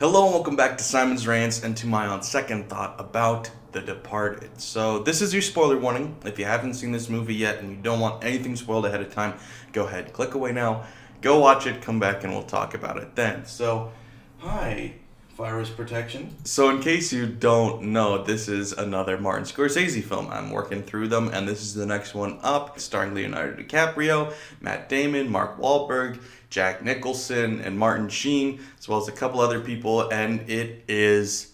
Hello and welcome back to Simon's Rants and to my on second thought about The Departed. So this is your spoiler warning. If you haven't seen this movie yet and you don't want anything spoiled ahead of time, go ahead, click away now, go watch it, come back and we'll talk about it then. So, hi, virus protection. So in case you don't know, this is another Martin Scorsese film. I'm working through them and this is the next one up, starring Leonardo DiCaprio, Matt Damon, Mark Wahlberg, Jack Nicholson, and Martin Sheen, as well as a couple other people, and it is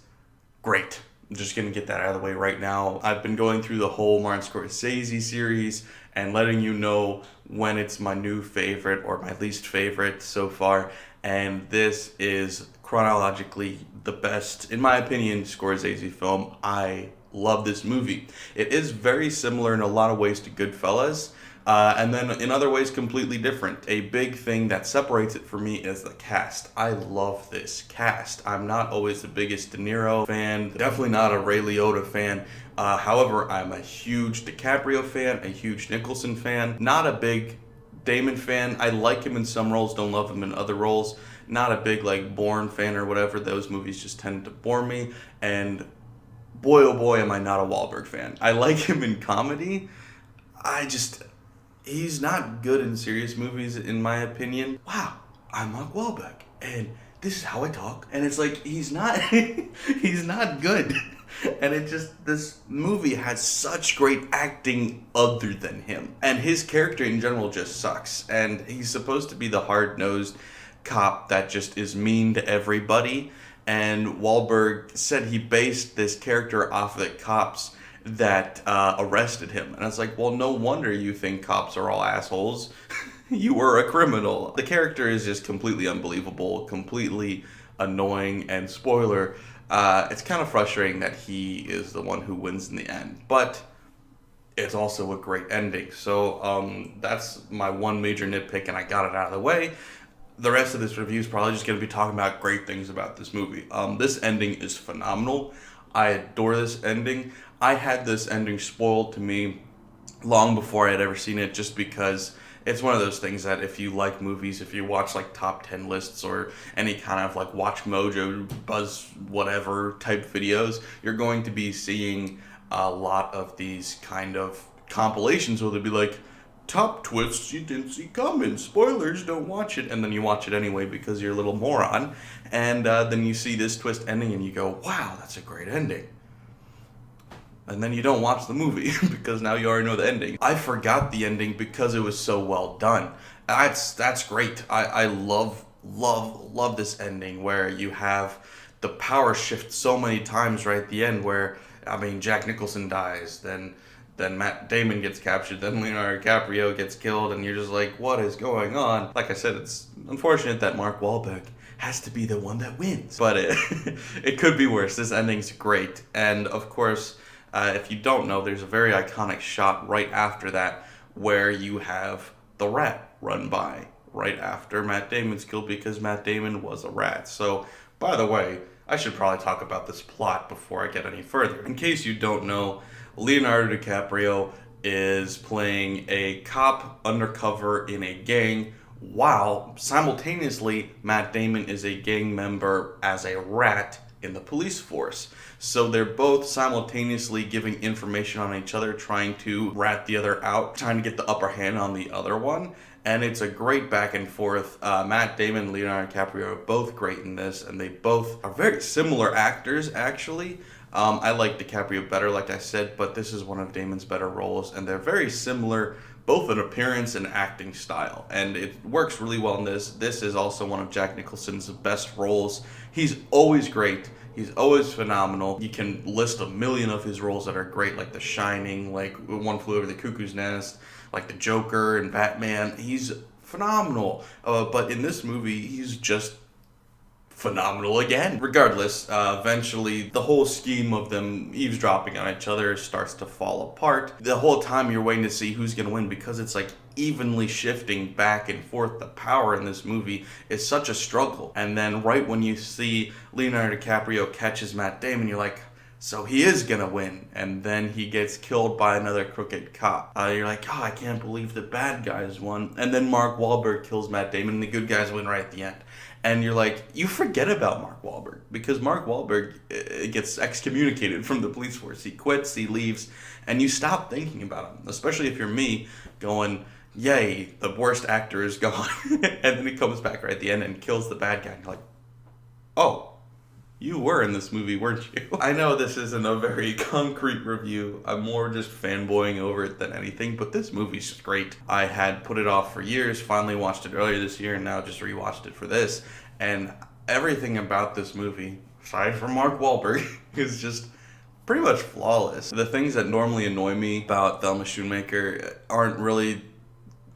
great. I'm just going to get that out of the way right now. I've been going through the whole Martin Scorsese series and letting you know when it's my new favorite or my least favorite so far, and this is chronologically the best, in my opinion, Scorsese film. I love this movie. It is very similar in a lot of ways to Goodfellas, and then in other ways completely different. A big thing that separates it for me is the cast. I love this cast. I'm not always the biggest De Niro fan, definitely not a Ray Liotta fan. However, I'm a huge DiCaprio fan, a huge Nicholson fan, not a big Damon fan. I like him in some roles, don't love him in other roles. Not a big like Bourne fan or whatever. Those movies just tend to bore me. And boy oh boy am I not a Wahlberg fan. I like him in comedy. He's not good in serious movies, in my opinion. Wow, I'm Mark Wahlberg, and this is how I talk. And it's like, he's not, he's not good. And this movie has such great acting other than him. And his character in general just sucks. And he's supposed to be the hard-nosed cop that just is mean to everybody. And Wahlberg said he based this character off the cops that arrested him. And it's like, well, no wonder you think cops are all assholes. You were a criminal. The character is just completely unbelievable, completely annoying, and spoiler, it's kind of frustrating that he is the one who wins in the end. But it's also a great ending. So that's my one major nitpick, and I got it out of the way. The rest of this review is probably just going to be talking about great things about this movie. This ending is phenomenal. I adore this ending. I had this ending spoiled to me long before I had ever seen it, just because it's one of those things that if you like movies, if you watch like top 10 lists or any kind of like Watch Mojo, Buzz, whatever type videos, you're going to be seeing a lot of these kind of compilations where they'll be like, top twists you didn't see coming, spoilers, don't watch it, and then you watch it anyway because you're a little moron, and then you see this twist ending and you go, wow, that's a great ending. And then you don't watch the movie because now you already know the ending. I forgot the ending because it was so well done. That's great. I love this ending where you have the power shift so many times right at the end where, I mean, Jack Nicholson dies, then Matt Damon gets captured, then Leonardo DiCaprio gets killed, and you're just like, what is going on? Like I said, it's unfortunate that Mark Wahlberg has to be the one that wins. But it could be worse. This ending's great. And of course, if you don't know, there's a very iconic shot right after that where you have the rat run by right after Matt Damon's killed because Matt Damon was a rat. So, by the way, I should probably talk about this plot before I get any further. In case you don't know, Leonardo DiCaprio is playing a cop undercover in a gang while simultaneously Matt Damon is a gang member as a rat in the police force. So they're both simultaneously giving information on each other, trying to rat the other out, trying to get the upper hand on the other one. And it's a great back and forth. Matt Damon and Leonardo DiCaprio are both great in this, and they both are very similar actors, actually. I like DiCaprio better, like I said, but this is one of Damon's better roles, and they're very similar, both in appearance and acting style, and it works really well in this. This is also one of Jack Nicholson's best roles. He's always great. He's always phenomenal. You can list a million of his roles that are great, like The Shining, like One Flew Over the Cuckoo's Nest, like the Joker and Batman. He's phenomenal. But in this movie, he's just phenomenal again. Regardless, eventually the whole scheme of them eavesdropping on each other starts to fall apart. The whole time you're waiting to see who's gonna win because it's like evenly shifting back and forth. The power in this movie is such a struggle. And then right when you see Leonardo DiCaprio catches Matt Damon, you're like, so he is gonna win. And then he gets killed by another crooked cop. You're like, oh, I can't believe the bad guys won. And then Mark Wahlberg kills Matt Damon and the good guys win right at the end. and you're like, you forget about Mark Wahlberg, because Mark Wahlberg gets excommunicated from the police force. He quits, he leaves, and you stop thinking about him, especially if you're me, going, yay, the worst actor is gone. And then he comes back right at the end and kills the bad guy, and you're like, oh, you were in this movie, weren't you? I know this isn't a very concrete review. I'm more just fanboying over it than anything, but this movie's just great. I had put it off for years, finally watched it earlier this year, and now just rewatched it for this. And everything about this movie, aside from Mark Wahlberg, is just pretty much flawless. The things that normally annoy me about Thelma Schoonmaker aren't really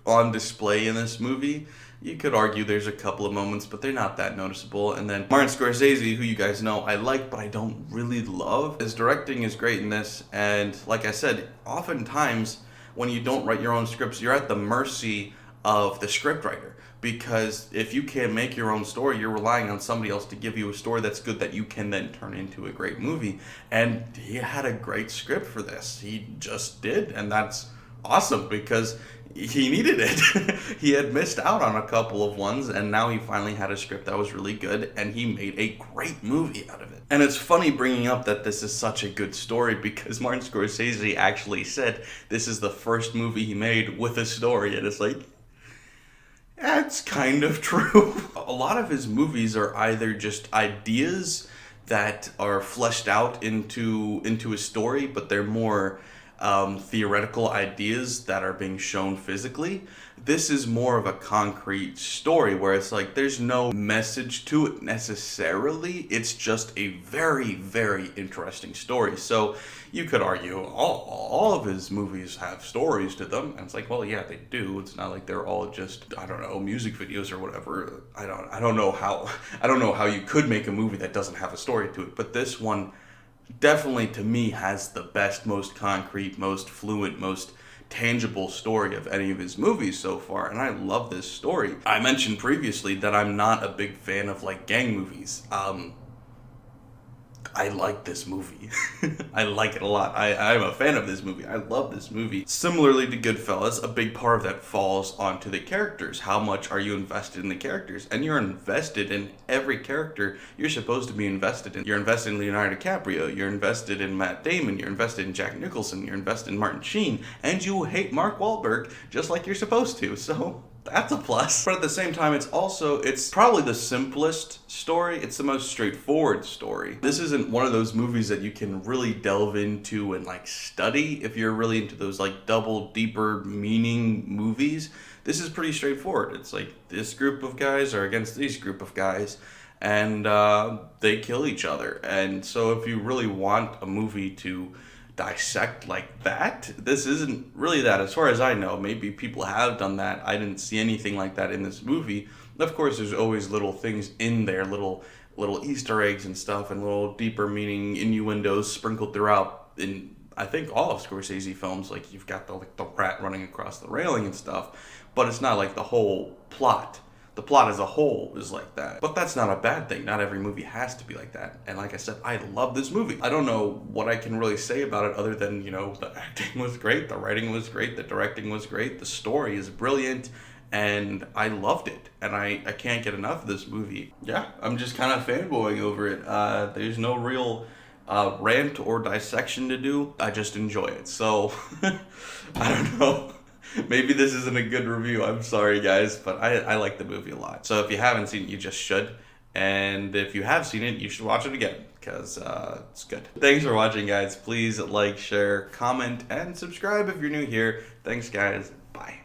on display in this movie. You could argue there's a couple of moments, but they're not that noticeable. And then Martin Scorsese, who you guys know I like, but I don't really love. His directing is great in this, and like I said, oftentimes when you don't write your own scripts, you're at the mercy of the scriptwriter. Because if you can't make your own story, you're relying on somebody else to give you a story that's good that you can then turn into a great movie. And he had a great script for this. He just did, and that's awesome because he needed it. He had missed out on a couple of ones, and now he finally had a script that was really good, and he made a great movie out of it. And it's funny bringing up that this is such a good story, because Martin Scorsese actually said this is the first movie he made with a story, and it's like, that's kind of true. A lot of his movies are either just ideas that are fleshed out into a story, but they're more theoretical ideas that are being shown physically. This is more of a concrete story where it's like there's no message to it necessarily. It's just a very, very interesting story. So you could argue all of his movies have stories to them, and it's like, well, yeah, they do. It's not like they're all just, I don't know, music videos or whatever. I don't know how you could make a movie that doesn't have a story to it. But this one definitely, to me, has the best, most concrete, most fluent, most tangible story of any of his movies so far, and I love this story. I mentioned previously that I'm not a big fan of like gang movies. I like this movie. I like it a lot. I'm a fan of this movie. I love this movie. Similarly to Goodfellas, a big part of that falls onto the characters. How much are you invested in the characters? And you're invested in every character you're supposed to be invested in. You're invested in Leonardo DiCaprio. You're invested in Matt Damon. You're invested in Jack Nicholson. You're invested in Martin Sheen. And you hate Mark Wahlberg just like you're supposed to. So that's a plus. But at the same time, it's probably the simplest story. It's the most straightforward story. This isn't one of those movies that you can really delve into and like study if you're really into those like double, deeper meaning movies. This is pretty straightforward. It's like this group of guys are against this group of guys, and they kill each other. And so if you really want a movie to dissect like that, this isn't really that. As far as I know, maybe people have done that. I didn't see anything like that in this movie. Of course, there's always little things in there, little Easter eggs and stuff, and little deeper meaning innuendos sprinkled throughout in, I think, all of Scorsese films. Like you've got the rat running across the railing and stuff, but it's not like the whole plot. The plot as a whole is like that. But that's not a bad thing. Not every movie has to be like that. And like I said, I love this movie. I don't know what I can really say about it other than, the acting was great, the writing was great, the directing was great, the story is brilliant, and I loved it. And I can't get enough of this movie. Yeah, I'm just kind of fanboying over it. There's no real rant or dissection to do. I just enjoy it. So, I don't know. Maybe this isn't a good review. I'm sorry, guys, but I like the movie a lot. So if you haven't seen it, you just should. And if you have seen it, you should watch it again, because it's good. Thanks for watching, guys. Please like, share, comment, and subscribe if you're new here. Thanks, guys. Bye.